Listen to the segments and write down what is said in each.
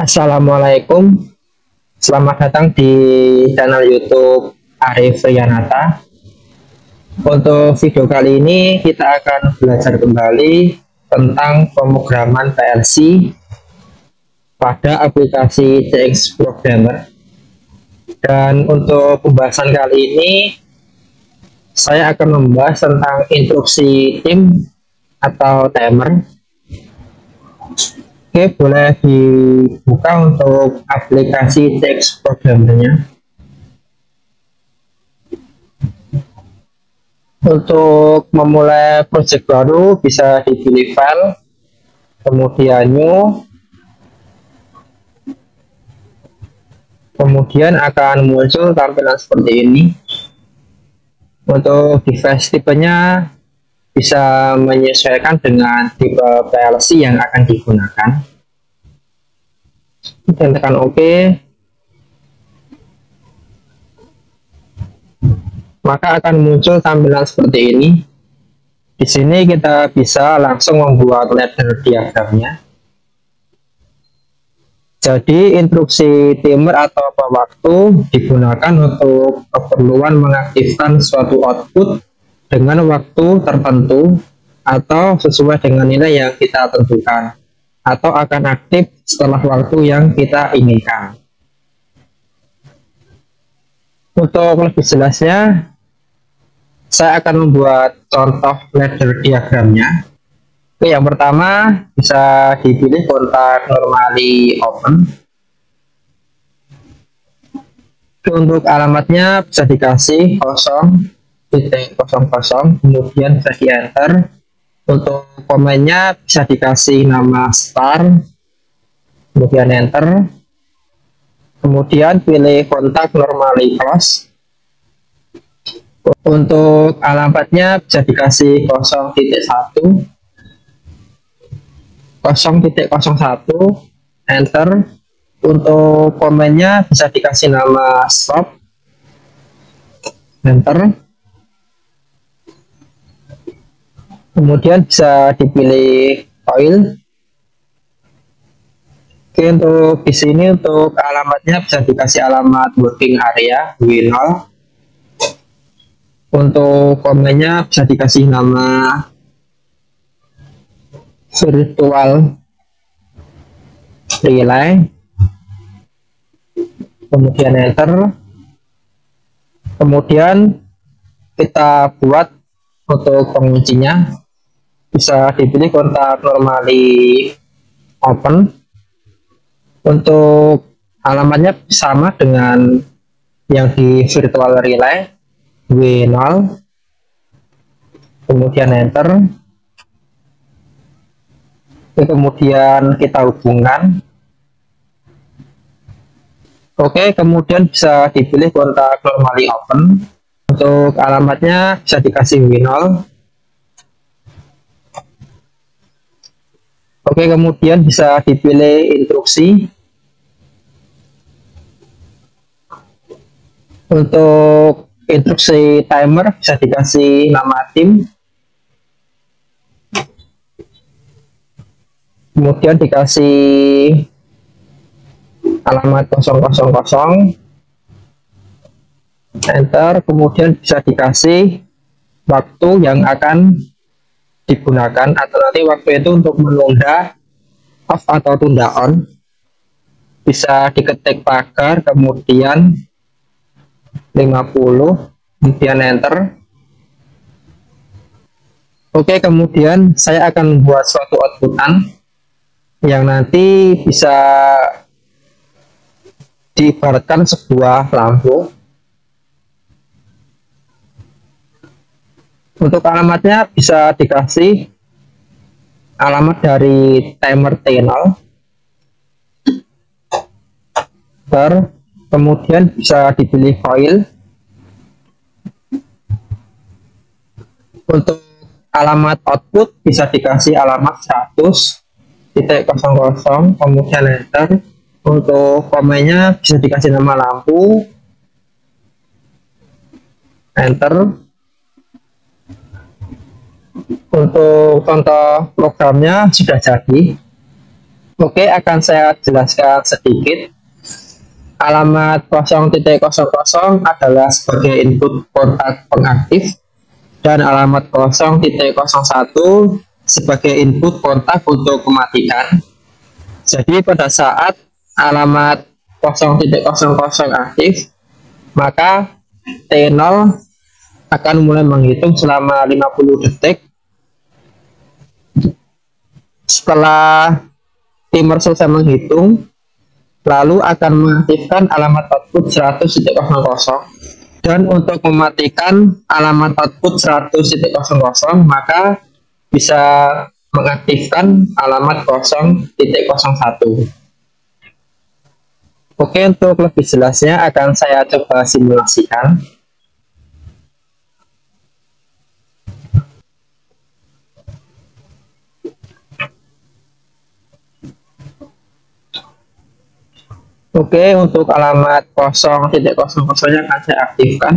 Assalamualaikum, selamat datang di channel YouTube Arif Riyanata. Untuk video kali ini kita akan belajar kembali tentang pemrograman PLC pada aplikasi CX Programmer. Dan untuk pembahasan kali ini saya akan membahas tentang instruksi tim atau timer. Oke, boleh dibuka untuk aplikasi CX Programmer-nya. Untuk memulai project baru bisa dipilih file, kemudian new, kemudian akan muncul tampilan seperti ini. Untuk device tipenya bisa menyesuaikan dengan tipe PLC yang akan digunakan. Dan tekan OK. Maka akan muncul tampilan seperti ini. Di sini kita bisa langsung membuat ladder diagramnya. Jadi instruksi timer atau pewaktu digunakan untuk keperluan mengaktifkan suatu output dengan waktu tertentu atau sesuai dengan nilai yang kita tentukan, atau akan aktif setelah waktu yang kita inginkan. Untuk lebih jelasnya, saya akan membuat contoh ladder diagramnya. Oke, yang pertama bisa dipilih kontak normally open. Untuk alamatnya bisa dikasih 0.00, kemudian bisa di enter. Untuk komennya bisa dikasih nama star, kemudian enter. Kemudian pilih kontak normally close. Untuk alamatnya bisa dikasih 0.1, enter. Untuk komennya bisa dikasih nama stop, enter. Kemudian bisa dipilih oil. Oke, untuk di sini untuk alamatnya bisa dikasih alamat working area W0. Untuk komennya bisa dikasih nama virtual relay, kemudian enter. Kemudian kita buat untuk penguncinya, bisa dipilih kontak normally open. Untuk alamatnya sama dengan yang di virtual relay W0, kemudian enter. Kemudian kita hubungkan. Oke, kemudian bisa dipilih kontak normally open. Untuk alamatnya bisa dikasih W0. Oke, kemudian bisa dipilih instruksi. Untuk instruksi timer bisa dikasih nama tim, kemudian dikasih alamat 000, enter. Kemudian bisa dikasih waktu yang akan digunakan, atau nanti waktu itu untuk menunda off atau tunda on. Bisa diketik pagar, kemudian 50, kemudian enter. Oke, kemudian saya akan membuat suatu outputan yang nanti bisa diibaratkan sebuah lampu. Untuk alamatnya bisa dikasih alamat dari timer T0, kemudian bisa dipilih coil. Untuk alamat output bisa dikasih alamat 100.00, kemudian enter. Untuk komennya bisa dikasih nama lampu, enter. Untuk contoh programnya sudah jadi. Oke, akan saya jelaskan sedikit. Alamat 0.00 adalah sebagai input kontak pengaktif dan alamat 0.01 sebagai input kontak untuk mematikan. Jadi pada saat alamat 0.00 aktif, maka T0 akan mulai menghitung selama 50 detik. Setelah timer selesai menghitung, lalu akan mengaktifkan alamat output 100.00 dan untuk mematikan alamat output 100.00 maka bisa mengaktifkan alamat 0.01. Oke, untuk lebih jelasnya akan saya coba simulasikan. Oke, untuk alamat 0.00 nya akan saya aktifkan.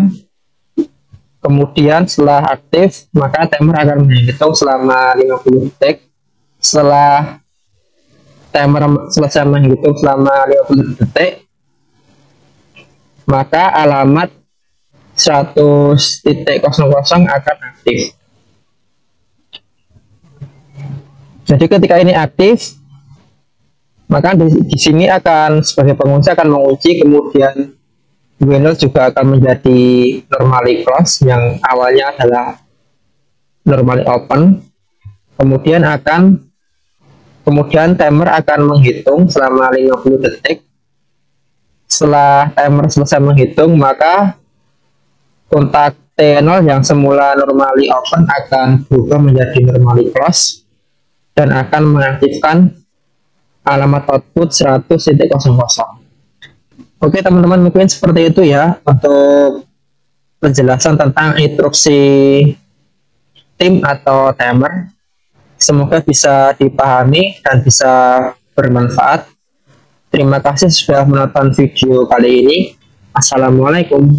Kemudian setelah aktif, maka timer akan menghitung selama 50 detik. Setelah timer selesai menghitung selama 50 detik, maka alamat 100.00 akan aktif. Jadi ketika ini aktif, maka di sini akan sebagai pengunci akan mengunci, kemudian window juga akan menjadi normally close yang awalnya adalah normally open. Kemudian timer akan menghitung selama 50 detik. Setelah timer selesai menghitung, maka kontak T0 yang semula normally open akan berubah menjadi normally close dan akan mengaktifkan alamat output 100.00. Oke teman-teman, mungkin seperti itu ya untuk penjelasan tentang instruksi tim atau timer. Semoga bisa dipahami dan bisa bermanfaat. Terima kasih sudah menonton video kali ini. Assalamualaikum.